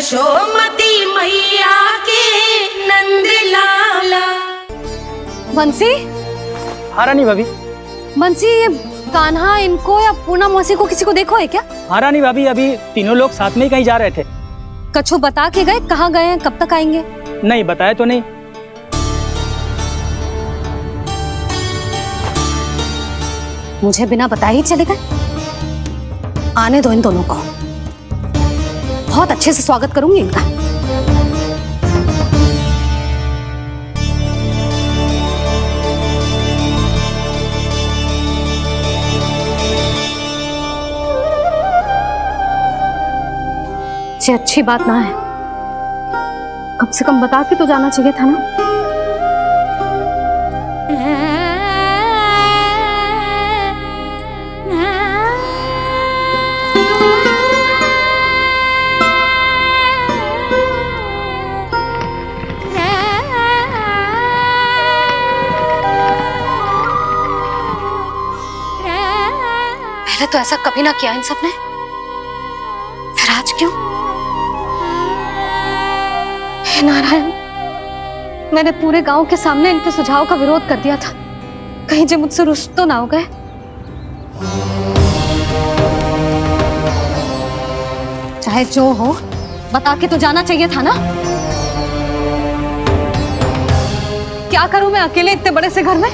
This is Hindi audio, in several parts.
यशोमती मैया के नंद लाला। बंसी, हाँ रानी भाभी। बंसी, ये कान्हा इनको या पूना मौसी को किसी को देखो है क्या? हाँ रानी भाभी, अभी तीनों लोग साथ में ही कहीं जा रहे थे। कछु बता के गए कहाँ गए हैं, कब तक आएंगे? नहीं बताया तो नहीं। मुझे बिना बताए ही चले गए? आने दो इन दोनों को, बहुत अच्छे से स्वागत करूंगी इनका। ये अच्छी बात ना है, कम से कम बता के तो जाना चाहिए था ना। पहले तो ऐसा कभी ना किया इन सब ने, फिर आज क्यों? हे नारायण, मैंने पूरे गांव के सामने इनके सुझाव का विरोध कर दिया था, कहीं जे मुझसे रुष्ट तो ना हो गए। चाहे जो हो, बता के तो जाना चाहिए था ना। क्या करूं मैं अकेले इतने बड़े से घर में?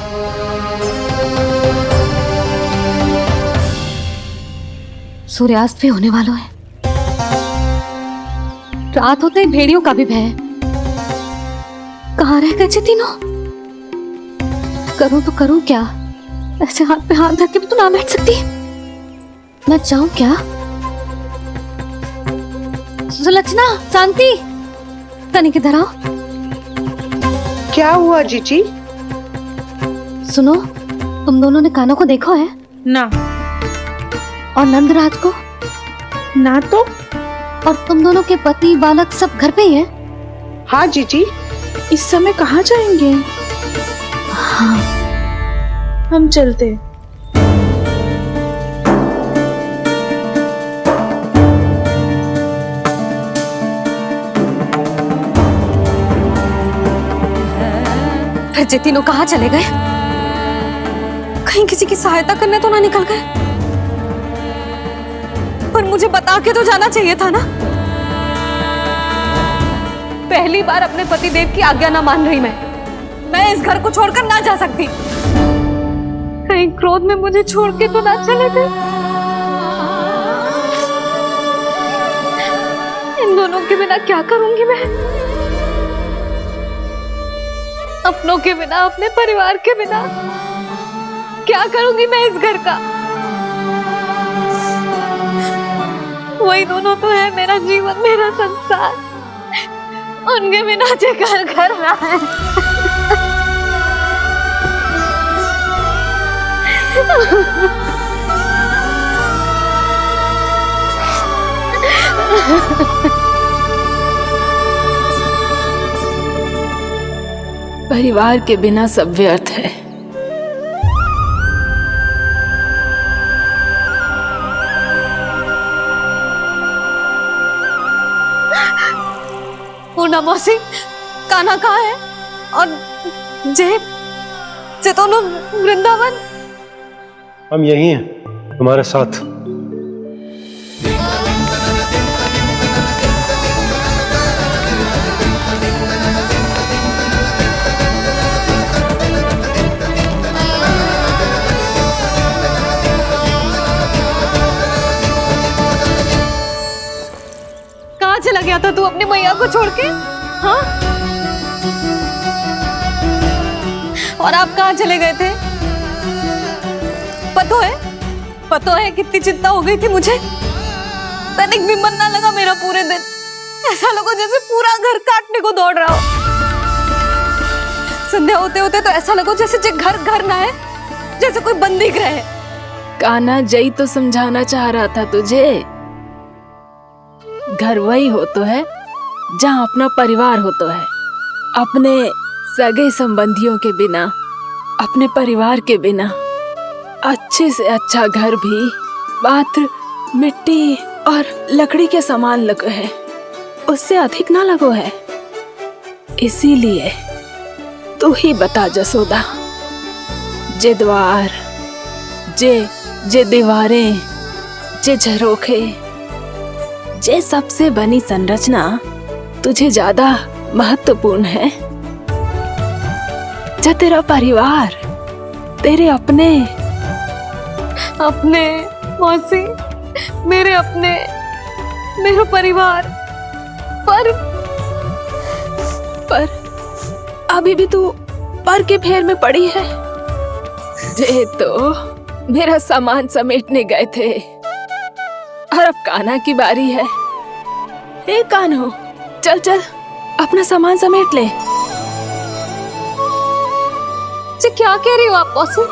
सूर्यास्त भी होने वाला है, रात होते ही भेड़ियों का भी भय है। कहाँ रह गए तीनों? करूं तो करूं क्या? ऐसे हाथ पे हाथ धर के भी तो ना बैठ सकती। मैं जाऊं क्या? सुलक्षणा, शांति, तनिक इधर आओ। क्या हुआ जीजी? सुनो, तुम दोनों ने कान्हा को देखा है? ना। और नंदराज को? ना तो। और तुम दोनों के पति बालक सब घर पे ही हैं? हाँ जीजी, इस समय कहाँ जाएंगे? हाँ। हम चलते। फिर ये तीनों कहाँ चले गए? कहीं किसी की सहायता करने तो ना निकल गए? पर मुझे बता के तो जाना चाहिए था ना। पहली बार अपने पति देव की आज्ञा ना मान रही मैं इस घर को छोड़कर ना जा सकती। कहीं क्रोध में मुझे छोड़ के तो ना चले गए। इन दोनों के बिना क्या करूंगी मैं? अपनों के बिना, अपने परिवार के बिना क्या करूंगी मैं इस घर का? वही दोनों तो है मेरा जीवन, मेरा संसार। उनके बिना जे घर घर रहा है। परिवार के बिना सब व्यर्थ है। पूना मौसी, कान्हा कहाँ है? और जे दोनों वृंदावन? हम यही हैं, तुम्हारे साथ। कहाँ चला गया था तू अपनी मैया को छोड़ के? हाँ? और आप कहाँ चले गए थे? पता है कितनी चिंता हो गई थी मुझे। तनिक भी मन ना लगा मेरा पूरे दिन। ऐसा लगा जैसे पूरा घर काटने को दौड़ रहा हो। संध्या होते होते तो ऐसा लगा जैसे घर घर ना है, जैसे कोई बंदी गृह है। कान्हा जई तो समझाना चाह रहा था तुझे। घर वही हो तो है जहाँ अपना परिवार हो तो है। अपने सगे संबंधियों के बिना, अपने परिवार के बिना अच्छे से अच्छा घर भी मात्र मिट्टी और लकड़ी के समान लगे है। उससे अधिक ना लगो है। इसीलिए तू ही बता जसोदा, जे द्वार, जे दीवारें, जे झरोखे, जे सबसे बनी संरचना तुझे ज्यादा महत्वपूर्ण है? जो तेरा परिवार, तेरे अपने मौसी, मेरा परिवार, पर अभी भी तू पर के फेर में पड़ी है। जे तो मेरा सामान समेटने गए थे और अब कान्हा की बारी है। ए कान्हो, चल चल अपना सामान समेट ले। जी क्या कह रही हो आप मौसी?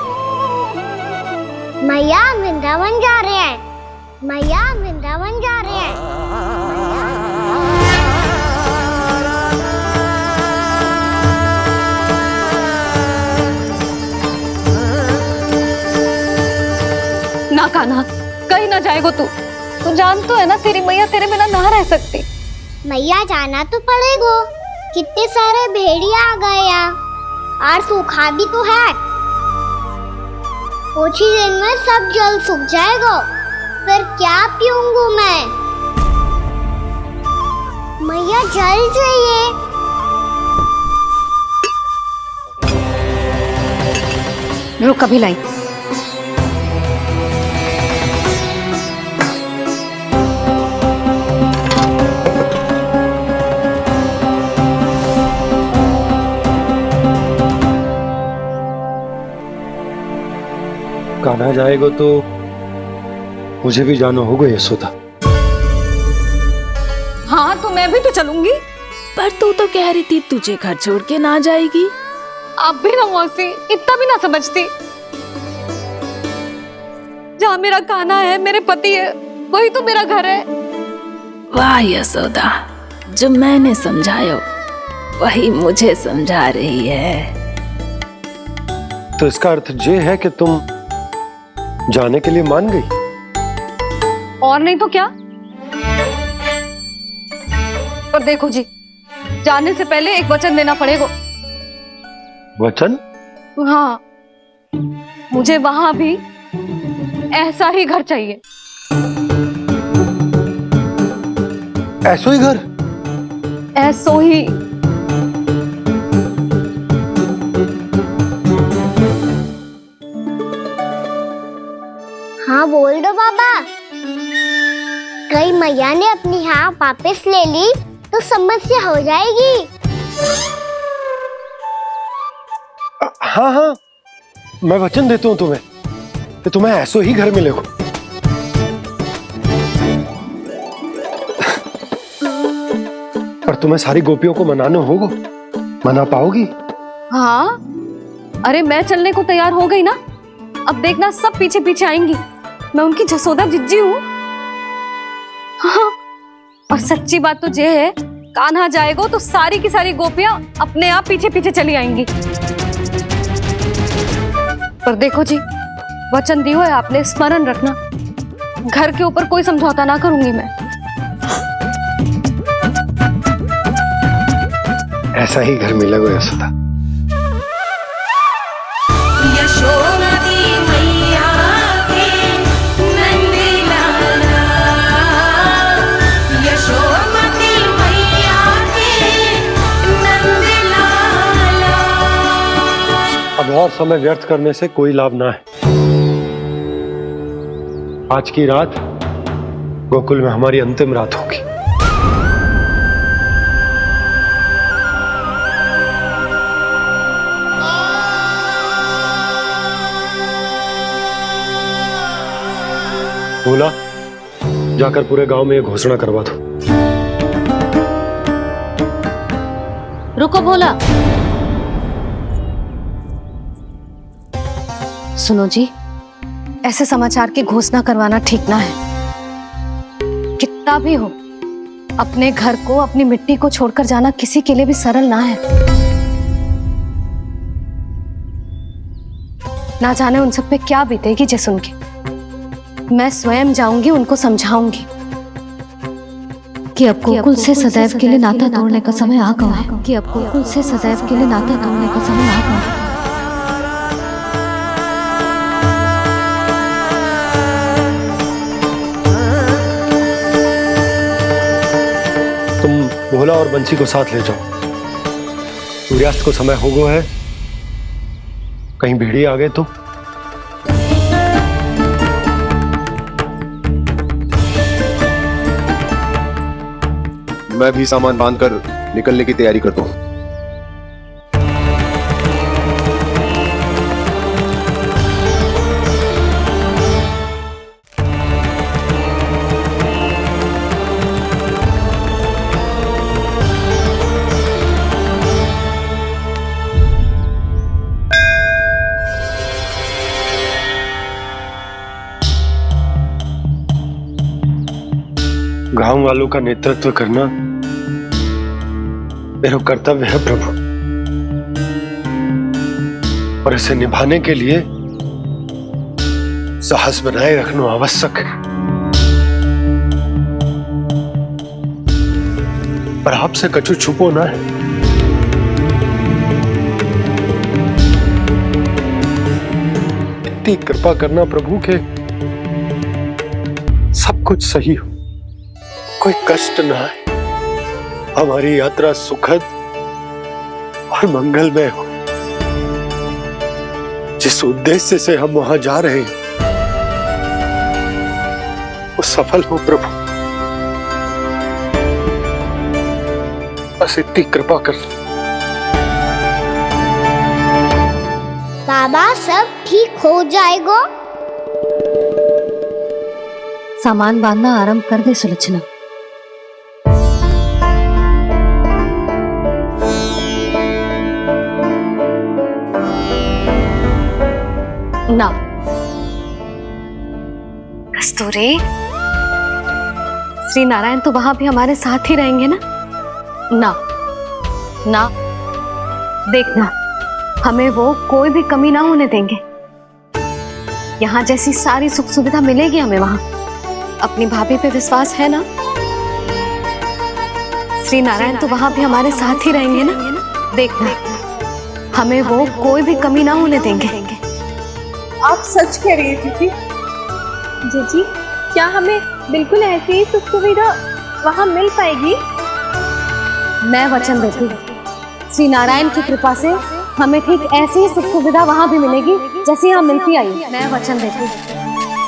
मैया वृंदावन जा रहे हैं, मैया वृंदावन जा रहे हैं। ना कान्हा, कहीं ना जाएगो तू जान तो है ना तेरी मैया तेरे बिना ना रह सकती। मैया जाना तो पड़ेगा, कितने सारे भेड़िया आ गए यहाँ और सूखा भी तो है। कुछ ही दिन में सब जल सूख जाएगा, फिर क्या पीऊंगा मैं? मैया जल चाहिए। रुक अभी लाई। कान्हा जाएगा तो मुझे भी जाना होगा यशोदा। हाँ तो मैं भी तो चलूंगी। पर तू तो कह रही थी तुझे घर छोड़ के ना जाएगी। आप भी ना मौसी, इतना भी ना समझती। जहाँ मेरा कान्हा है, मेरे पति है, वही तो मेरा घर है। वाह यशोदा, जो मैंने समझाया वही मुझे समझा रही है। तो इसका अर्थ ये है कि तुम जाने के लिए मान गई? और नहीं तो क्या। पर देखो जी, जाने से पहले एक वचन देना पड़ेगा। वचन? हाँ, मुझे वहां भी ऐसा ही घर चाहिए। ऐसो ही घर? ऐसो ही। हाँ बोल दो बाबा। कहीं मैया ने अपनी हाँ वापस ले ली तो समस्या हो जाएगी। हाँ हाँ, मैं वचन देता हूँ तुम्हें कि तुम्हें ऐसो ही घर मिलेगा। पर तुम्हें सारी गोपियों को मनाना होगा। मना पाओगी? हाँ, अरे मैं चलने को तैयार हो गई ना। अब देखना सब पीछे पीछे आएंगी। मैं उनकी जसोदा जिज्जी हूँ। हाँ, और सच्ची बात तो ये है, कान्हा जाएगा तो सारी की सारी गोपियां अपने आप पीछे पीछे चली आएंगी। पर देखो जी, वचन दियो है आपने, स्मरण रखना। घर के ऊपर कोई समझौता ना करूंगी मैं। ऐसा ही घर मिलेगा यशोदा। यशोमती मैया के नंद लाला, यशोमती मैया के नंद लाला। अब और समय व्यर्थ करने से कोई लाभ ना है। आज की रात गोकुल में हमारी अंतिम रात होगी। बोला, जाकर पूरे गांव में ये घोषणा करवा दो। रुको भोला। सुनो जी, ऐसे समाचार की घोषणा करवाना ठीक ना है। कितना भी हो, अपने घर को, अपनी मिट्टी को छोड़कर जाना किसी के लिए भी सरल ना है। ना जाने उन सब पे क्या बीतेगी जे सुन के। मैं स्वयं जाऊंगी, उनको समझाऊंगी। कि अब गोकुल से सदैव के लिए नाता तोड़ने का समय आ गया है, कि अब गोकुल से सदैव के लिए नाता तोड़ने का समय आ गया है। तुम भोला और बंसी को साथ ले जाओ। सूर्यास्त को समय हो गया है, कहीं भेड़िए आ गए तो। मैं भी सामान बांधकर निकलने की तैयारी करता हूँ। गांव वालों का नेतृत्व करना मेरा कर्तव्य है प्रभु, और इसे निभाने के लिए साहस बनाए रखना आवश्यक है। पर आपसे कछु छुपो ना है। इतनी कृपा करना प्रभु के सब कुछ सही हो, कोई कष्ट ना आए, हमारी यात्रा सुखद और मंगलमय हो। जिस उद्देश्य से हम वहां जा रहे हैं वो सफल हो प्रभु, बस इतनी कृपा कर। बाबा सब ठीक हो जाएगा। सामान बांधना आरंभ कर दे सुलोचना। ना कस्तूरी, श्री नारायण तो वहां भी हमारे साथ ही रहेंगे ना? ना ना, देखना हमें वो कोई भी कमी ना होने देंगे। यहाँ जैसी सारी सुख सुविधा मिलेगी हमें वहां। अपनी भाभी पे विश्वास है ना? श्री नारायण तो वहां भी हमारे साथ ही रहेंगे ना? देखना हमें वो कोई भी कमी ना होने देंगे। आप सच कह रही है जीजी। जीजी, क्या हमें बिल्कुल ऐसी ही सुख सुविधा वहाँ मिल पाएगी? मैं वचन देती हूँ, श्री नारायण की कृपा से हमें ठीक ऐसी ही सुख सुविधा वहाँ भी मिलेगी जैसी यहाँ मिलती आई। मैं वचन देती हूँ,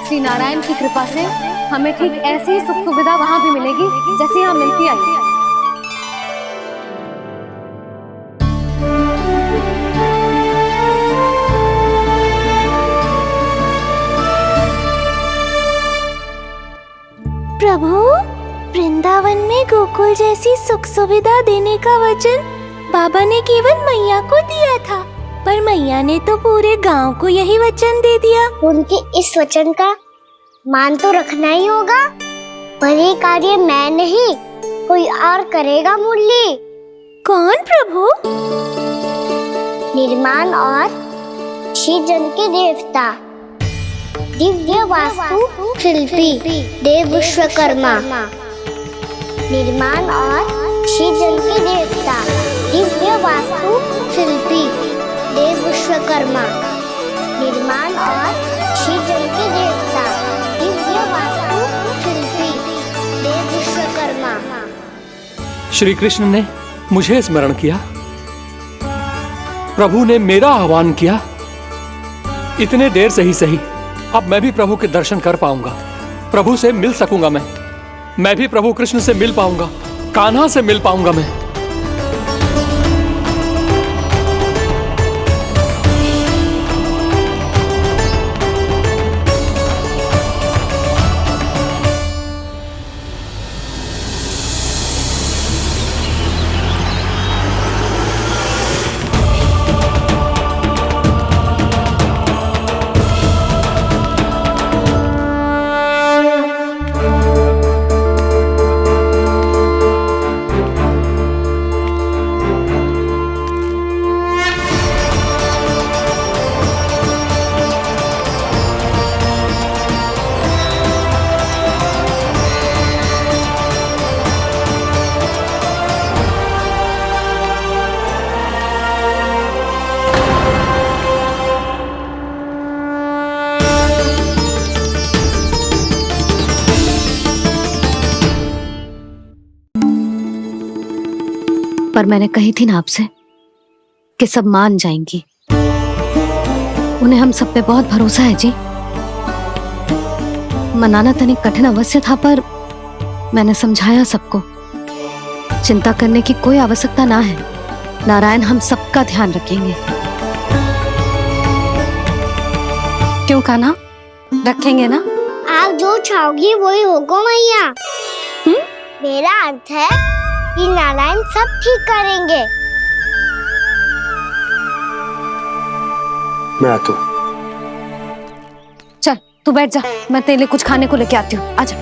श्री नारायण की कृपा से हमें ठीक ऐसी ही सुख सुविधा वहाँ भी मिलेगी जैसी यहाँ मिलती आई। प्रभु, वृंदावन में गोकुल जैसी सुख सुविधा देने का वचन बाबा ने केवल मैया को दिया था, पर मैया ने तो पूरे गांव को यही वचन दे दिया। उनके इस वचन का मान तो रखना ही होगा, पर ये कार्य मैं नहीं कोई और करेगा। मुरली कौन प्रभु? निर्माण और सृजन के देवता, दिव्य वास्तु शिल्पी देव विश्वकर्मा। निर्माण और सृजन के देवता, दिव्य वास्तु शिल्पी देव विश्वकर्मा। निर्माण और सृजन के देवता, दिव्य वास्तु शिल्पी देव विश्वकर्मा। श्री कृष्ण ने मुझे स्मरण किया, प्रभु ने मेरा आह्वान किया। इतने देर से ही सही, अब मैं भी प्रभु के दर्शन कर पाऊंगा, प्रभु से मिल सकूंगा। मैं भी प्रभु कृष्ण से मिल पाऊंगा, कान्हा से मिल पाऊंगा मैं। पर मैंने कही थी ना आपसे कि सब मान जाएंगी। उन्हें हम सब पे बहुत भरोसा है जी। मनाना तनिक कठिन अवश्य था, पर मैंने समझाया सबको। चिंता करने की कोई आवश्यकता ना है, नारायण हम सबका ध्यान रखेंगे। क्यों कान्हा, रखेंगे ना? आप जो चाहोगी वही होगा मैया। मेरा अर्थ है कि नारायण सब ठीक करेंगे। मैं आता हूँ। चल तू बैठ जा, मैं तेरे लिए कुछ खाने को लेके आती हूँ। आजा।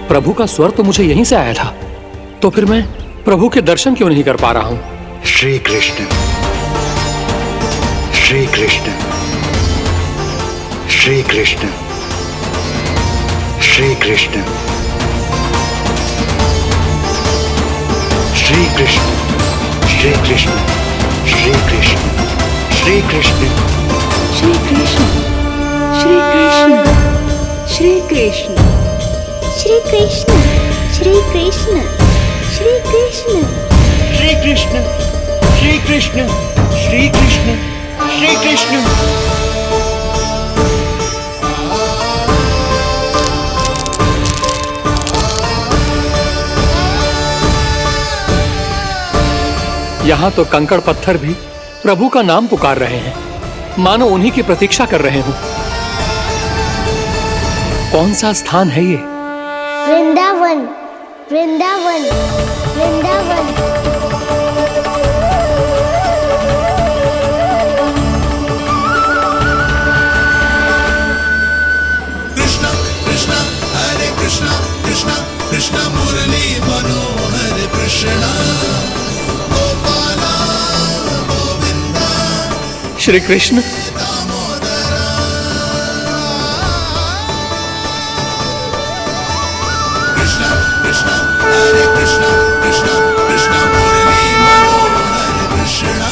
प्रभु का स्वर तो मुझे यहीं से आया था, तो फिर मैं प्रभु के दर्शन क्यों नहीं कर पा रहा हूँ? श्री कृष्ण, श्री कृष्ण, श्री कृष्ण, श्री कृष्ण, श्री कृष्ण, श्री कृष्ण, श्री कृष्ण, श्री कृष्ण, श्री कृष्ण, श्री कृष्ण, श्री कृष्ण, श्री कृष्ण, श्री कृष्ण, श्री कृष्ण, श्री कृष्ण, श्री कृष्ण, श्री कृष्ण, श्री कृष्ण। यहाँ तो कंकड़ पत्थर भी प्रभु का नाम पुकार रहे हैं, मानो उन्हीं की प्रतीक्षा कर रहे हो। कौन सा स्थान है ये? वृंदावन, वृंदावन, वृंदावन। कृष्णा कृष्णा हरे कृष्णा कृष्णा कृष्णा मुरली मनोहर कृष्णा गोपाला गोविंदा। श्री कृष्ण, कृष्णा कृष्णा हरे कृष्णा कृष्णा कृष्णा मुरली मनोहर कृष्णा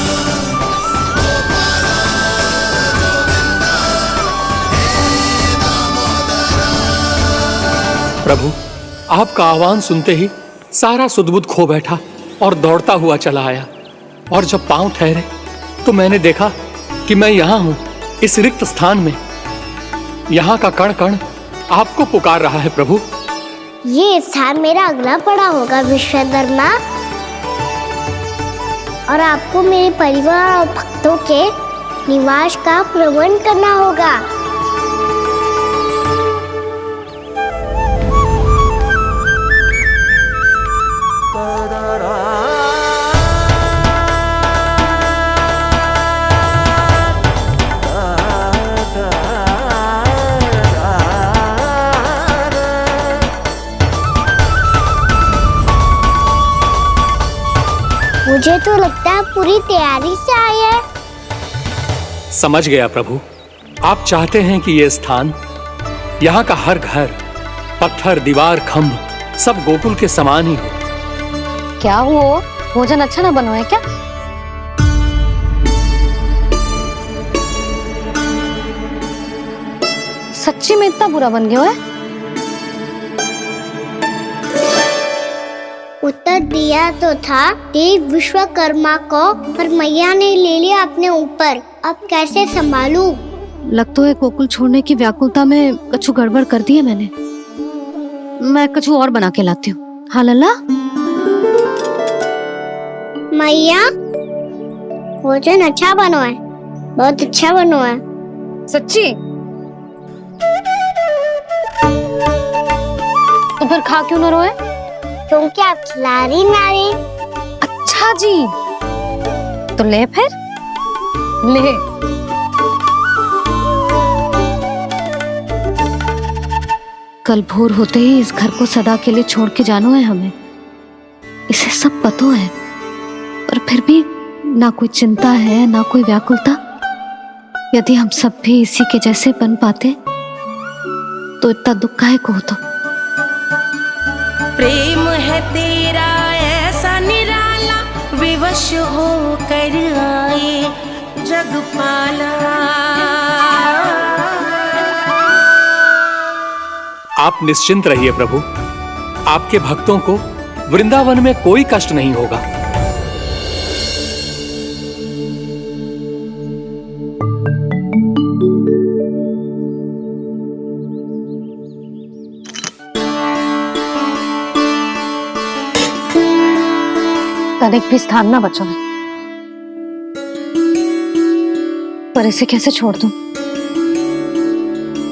गोपाला गोविंदा हे दामोदरा। प्रभु आपका आह्वान सुनते ही सारा सुध-बुध खो बैठा और दौड़ता हुआ चला आया। और जब पांव ठहरे तो मैंने देखा कि मैं यहाँ हूँ, इस रिक्त स्थान में। यहाँ का कण कण आपको पुकार रहा है प्रभु। ये स्थान मेरा अगला पड़ा होगा विश्वकर्मा, और आपको मेरे परिवार और भक्तों के निवास का प्रबंध करना होगा। मुझे तो लगता है पूरी तैयारी से आए हैं। समझ गया प्रभु, आप चाहते हैं कि ये स्थान, यहाँ का हर घर, पत्थर, दीवार, खम्भ सब गोकुल के समान ही हो। क्या हुआ? भोजन अच्छा ना बनो है क्या? सच्ची में इतना बुरा बन गया है? उत्तर दिया तो था देव विश्वकर्मा को, पर मैया ने ले लिया अपने ऊपर। अब कैसे संभालूं? लग तो है गोकुल छोड़ने की व्याकुलता में कछु गड़बड़ कर दी है मैंने। मैं कछु और बना के लाती हूँ। हाँ लल्ला? मैया, भोजन अच्छा बनो है, बहुत अच्छा बनो है। सच्ची? तो फिर खा क्यों न रोए? क्योंकि आप खिलाड़ी नारी। अच्छा जी, तो ले फिर ले। कल भोर होते ही इस घर को सदा के लिए छोड़ के जाना है हमें। इसे सब पता है, पर फिर भी ना कोई चिंता है ना कोई व्याकुलता। यदि हम सब भी इसी के जैसे बन पाते तो इतना दुख काहे को होता। प्रेम है तेरा ऐसा निराला, विवश हो कर आए जगपाला। आप निश्चिंत रहिए प्रभु, आपके भक्तों को वृंदावन में कोई कष्ट नहीं होगा। तनिक भी स्थान ना बचो, पर इसे कैसे छोड़ दूं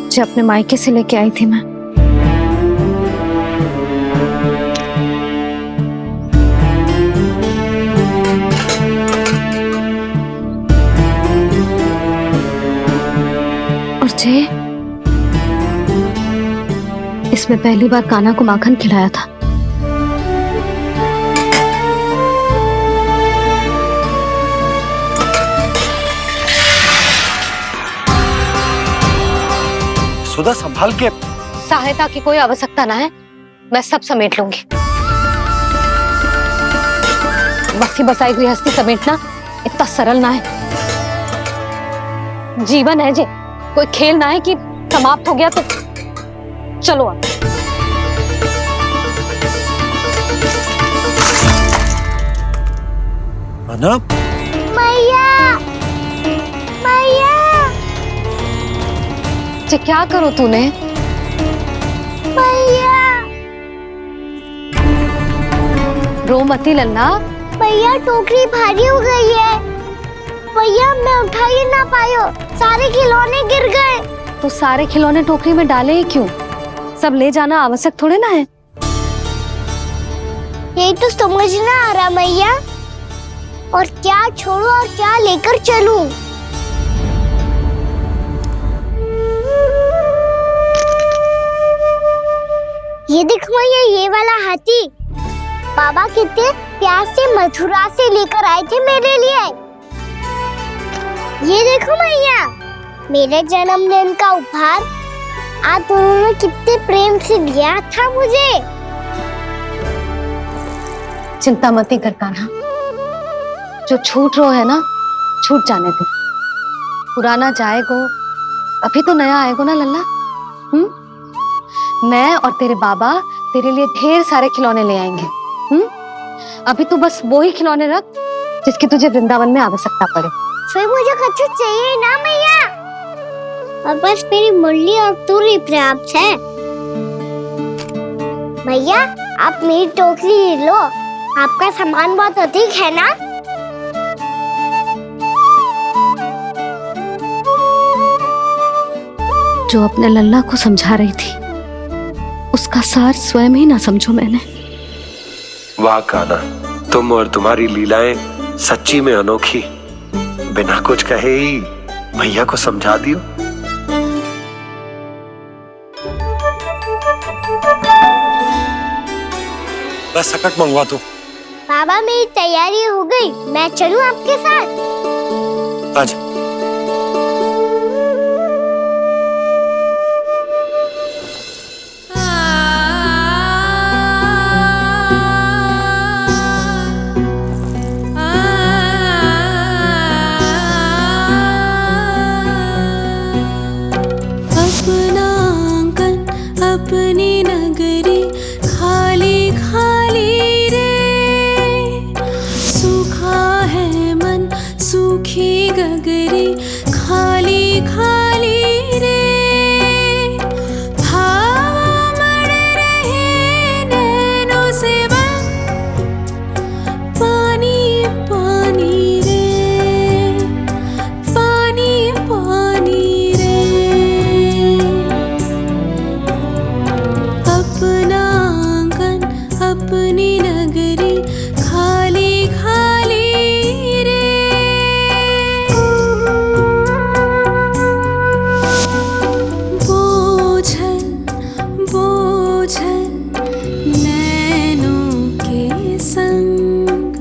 जो अपने मायके से लेके आई थी मैं। और जे इसमें पहली बार कान्हा को माखन खिलाया था। सुधा संभाल के। सहायता की कोई आवश्यकता ना है, मैं सब समेट लूंगी। बसी बसाई गृहस्थी समेटना इतना सरल ना है। जीवन है जे, कोई खेल ना है कि समाप्त हो गया तो चलो अब। मैया, मैया। जे क्या करो तूने? मैया, रो मती लल्ला। भैया टोकरी भारी हो गई है। भैया मैं उठा ही ना पायो, सारे खिलौने गिर गए। तो सारे खिलौने टोकरी में डाले ही क्यों? सब ले जाना आवश्यक थोड़े ना है। यही तो समझ ना आ रहा मैया, और क्या छोड़ू और क्या लेकर चलूं? ये देखो मैया, ये वाला हाथी बाबा कितने प्यार से मथुरा से लेकर आए थे मेरे लिए। ये देखो मैया, मेरे जन्मदिन का उपहार आप दोनों ने कितने प्रेम से दिया था मुझे। चिंता मती कर कान्हा, जो छूट रो है ना छूट जाने दे। पुराना जाएगो, अभी तो नया आएगो ना लल्ला। मैं और तेरे बाबा तेरे लिए ढेर सारे खिलौने ले आएंगे। अभी तू बस वो ही खिलौने रख जिसकी तुझे वृंदावन में आवश्यकता पड़े। फिर मुझे कुछ चाहिए ना मैया, और बस मेरी मुरली और तुरी पर्याप्त है। भैया आप मेरी टोकरी ले लो, आपका सामान बहुत अधिक है ना। जो अपने लल्ला को समझा रही थी उसका सार स्वयं ही ना समझो मैंने। वाह कान्हा, तुम और तुम्हारी लीलाएं सच्ची में अनोखी। बिना कुछ कहे ही मैया को समझा दियो। बस सकट मंगवा दो। बाबा मेरी तैयारी हो गई, मैं चलूं आपके साथ? आजा। अपना आंगन अपनी नगरी खाली खाली रे, सूखा है मन सूखी गगरी खाली खाली रे, भाव मर रहे नैनों से बन पानी पानी रे, पानी पानी रे। अपना आंगन अपनी नगरी खाली खाली रे। बोझल बोझल नैनों के संग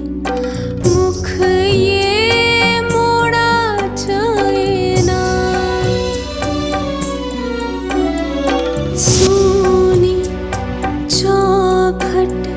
मुख ये मोड़ा जाए ना, सूनी चौखट